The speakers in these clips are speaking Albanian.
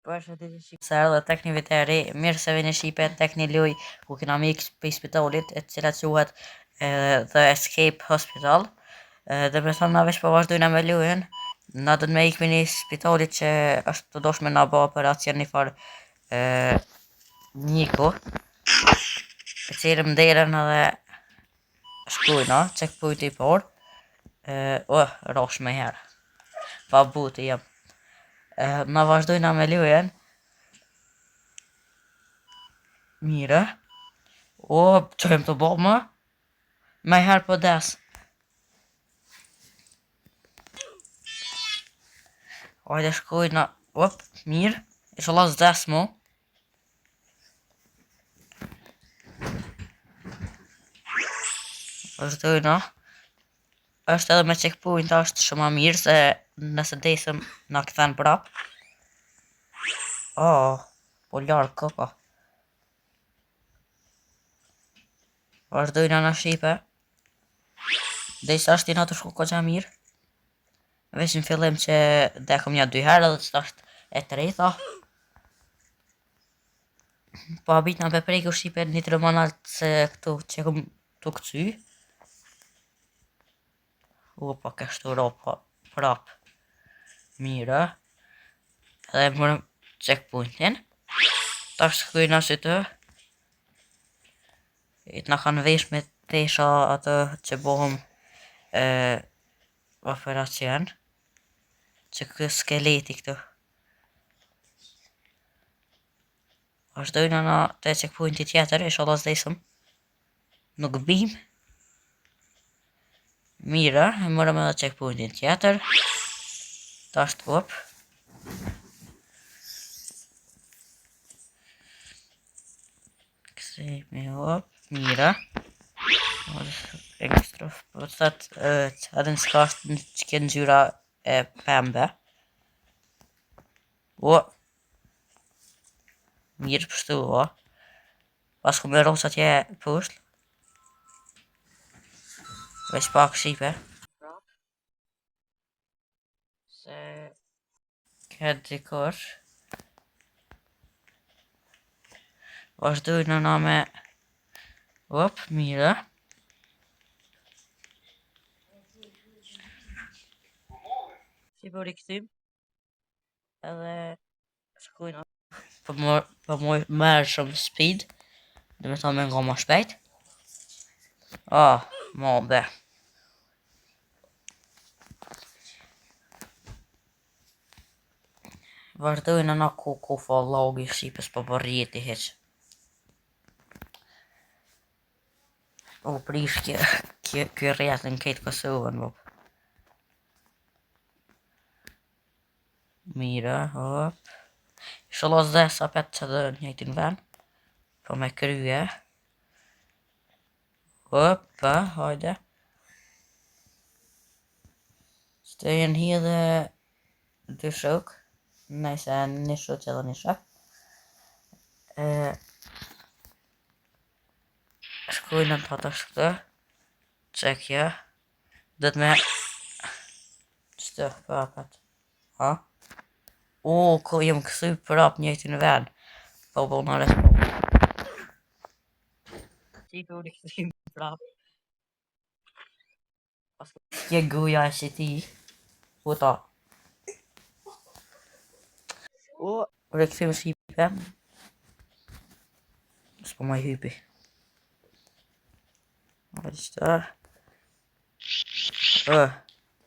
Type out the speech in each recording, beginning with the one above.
Se erdhe tek një vit e ri, mirë se vini Shqipe tek një lojë ku kena me ikë për spitalit, e cila quhet The Escape Hospital. Dhe me thonë na veç po vazhdojna me lojën, na do të me ikë me një spitalit që është të doshme na bë operacion një farë Niko, e cilë më derën edhe shkujna, checkpoint i por, rosh me herë, pa buti jam. Na vazhdojna me lojën, mire, qojmë të bo më, me herë për des. Hajde shkojna, mirë, inshallah s'des mu. Vazhdojna, është edhe me checkpoint është shumë ma mirë se nëse desëm na këthen prap. Po larë koka. Vazhdojna në Shqipe. Dhe isa është tina të shku ko qa mirë. Veç në fillim që dekëm një 2 herë dhe që është e treta. Po abit në peprejku Shqipe një të rëmanalt se këtu që këm të këcy. Pa kështu ropa prap. Mire. Edhe mërëm checkpointin. Ta shkujna si të. Na kanë vesh me tesha atë që bohëm operacion. Që kë skeleti këtu. Vazhdojna na të checkpointi tjetër, inshallah s'desëm. Nuk bim. Mira, e mërëm edhe checkpointin tjetër. Ta është hop. Kësejme hop. Mira. Ekstra. Po të thëtë edhe në s'ka është që kënë ngjyra e pembe. Mirë pështu pas ku me rosa tje pusht. Veç pak Shqipe. Se këtë dikosh. Vazhdojnë na me mire. Si po rikëthim. Edhe shkujna. Po merë shumë speed. Dhe me thonë me nga ma shpejt. Ma be. Vazhdojnë na ku fa logi Shqipës po përjeti heq. Prish kjo rjetën këtë Kosovën, Mira, inshallah s'des apet që dhe njëjtin ven. Po me krye. Hajde. Së jenë hi edhe 2 shok. Nëjse një shok edhe një shok. Shkojnë në të atë shkëtë. Qekja. Dhe të me qëtë për apet. Ko jem kësy prap njëjtin ven. Po bo në respekt. Qiko në kësy prap. Kje guja e si ti. Ta. Rekësim Shqipe. S'po maj hypi.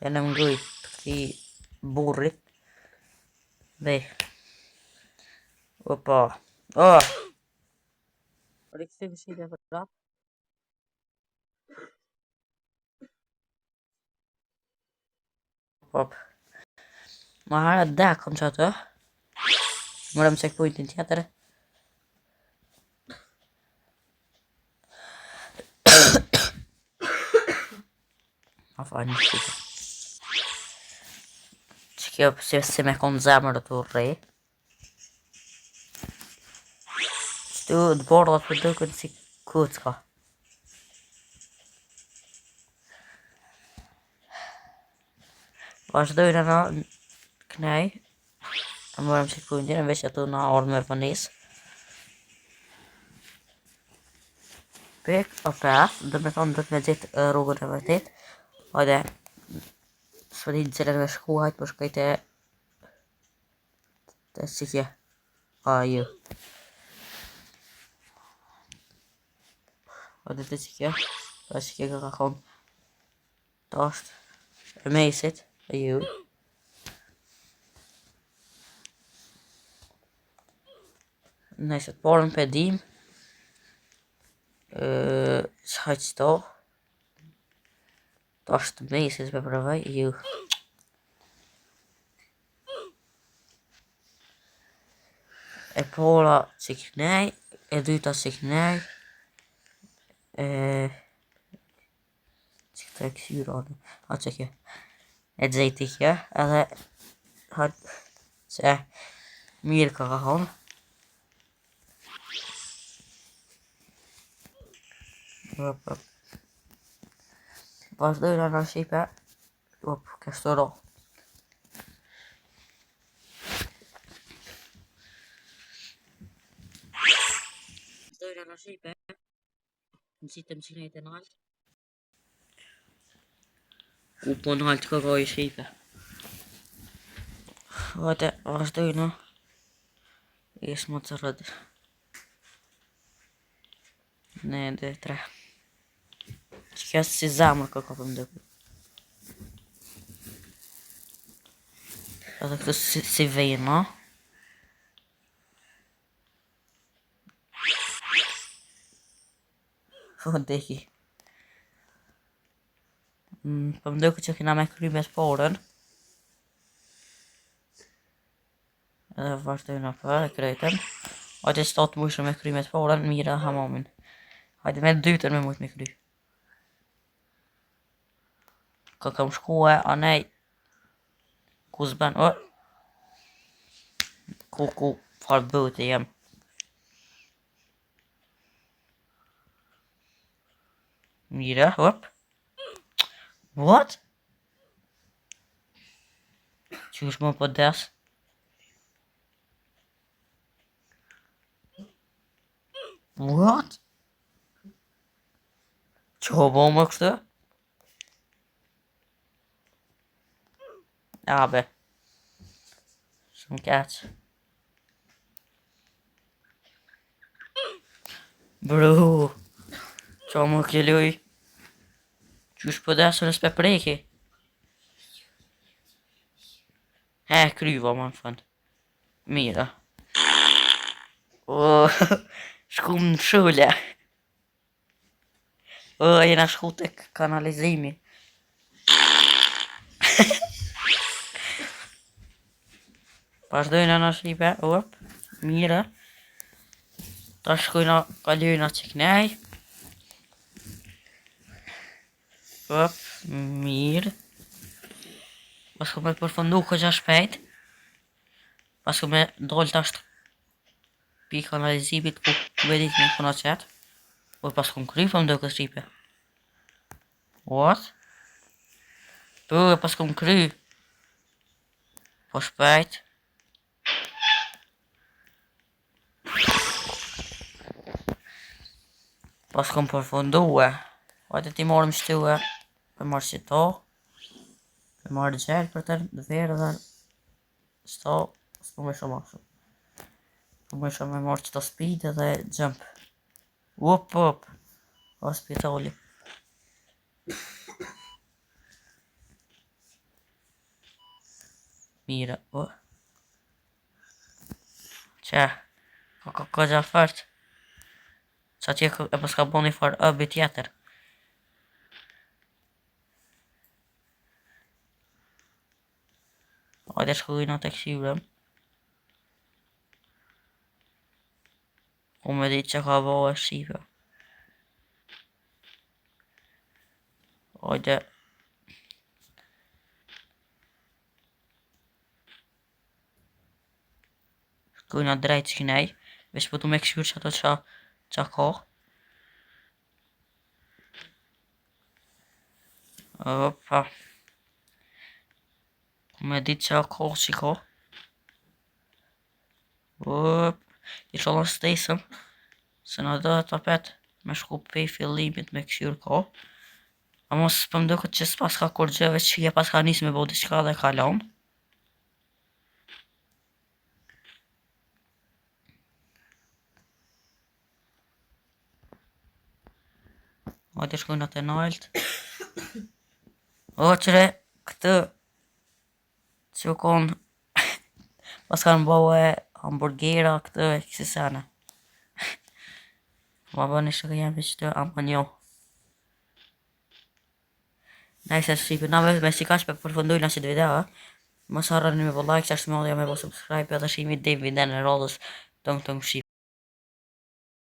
Janë më ngujt të këti burrit. Dhe. Rekësim Shqipe për prap. Ma herë dekëm që atë. Mërëm checkpointin tjetër. Një shqipë. Që kjo si me konë zemër të rrej. Qëtu të bordat për dukën si kucka. Vazhdojnë në kënej. Morëm që kujnë tjene, veç ato na ardhë me vënis. Pek, o path, dhe me thonë dhëtë me gjithë rrugën e vërtet. Hajde, së di në cilën me shku, hajtë për shkajt e... të sikje. A, ju. Hajde të sikje. Të sikje ka thonë. Ta është e mesit, a ju. Nëjse të parën për dim. Hajtë qëto. Ta është mesit për përvaj, ju. E para që kënej, e dyta që kënej. Që këta e kësyra, a që kjo. E gjejti kjo, edhe hajtë që mirë ka thonë. Vazhdojnë në Shqipe. Kështu ro. Vazhdojnë në Shqipe. Në qitëm që nejtë në altë. U po në altë ka i Shqipe. Vajte, vazhdojnë. Jesë më të rëdë. Ne, dhe, tre. Që kjasë si zamër ka për mdëku. Edhe këtë si vejnë, no? Deki. Për mdëku që kina me kry me të porën. Edhe vazhdojnë për e krejten. Hajde që ta të mujshë me kry me të porën, mira hamamin. Hajde me dytën me mujtë me kry. Ka kam shkue, anej. Ku zben, ku, farë bëtë jem. Mira, What? Qysh më po des? What? Që ho bo më kështë? Abe. Shumë keq. Bro. Qa më këlluj? Qysh po desë në s'pe preki? He, kryva më në fund. Mira. Shkum në shule. Jena shku të kanalizimi. Vazhdojnë në Shqipe, mira. Ta shkojnë kaljojnë që kënej. Mirë. Pasko me përfundu këgja shpejt. Pasko me dollë tasht pi kanalizimit ku vedit me këna qetë. Pasko më kry për mdo këtë Shqipe. What? Pasko më kry. Po shpejt. Pasko më përfunduë. Vajte ti morëm shtuë. Për marrë qito. Për marrë gjelë për të verë dhe shto. S'po me shumë ashtu. Po me shumë me marrë qito speed dhe jump. Up. Hospitali. Mira, Që? Ka gja fërt. Qa tje e pas ka bo një farë ëbi tjetër. Hajde shkujna të këshirëm. Ku me ditë që ka bo e Shqipe. Hajde. Shkujna drejt që nej. Vesh po tu me këshirë që ato qa ka. Opa. Ku me ditë që ka që ka. Op, i shalon stesëm, se na do tapet me shku pe fillimit me këshyr ko. A mos për mduket që s'pas ka kur gjë, veç je pas ka nis me bo diçka dhe ka lan. Hajde shkojnë atë nalt. O qëre, këtë që konë pas kanë bëhe hamburgera këtë e kësi sene. Ma bëni që jam që të amonjo. Najse shqipi, na me si kash për përfundojnë që të video. Mos harroni me vë like, qashtë me me subscribe edhe shimi dhe video në rodhës tëng shqipi.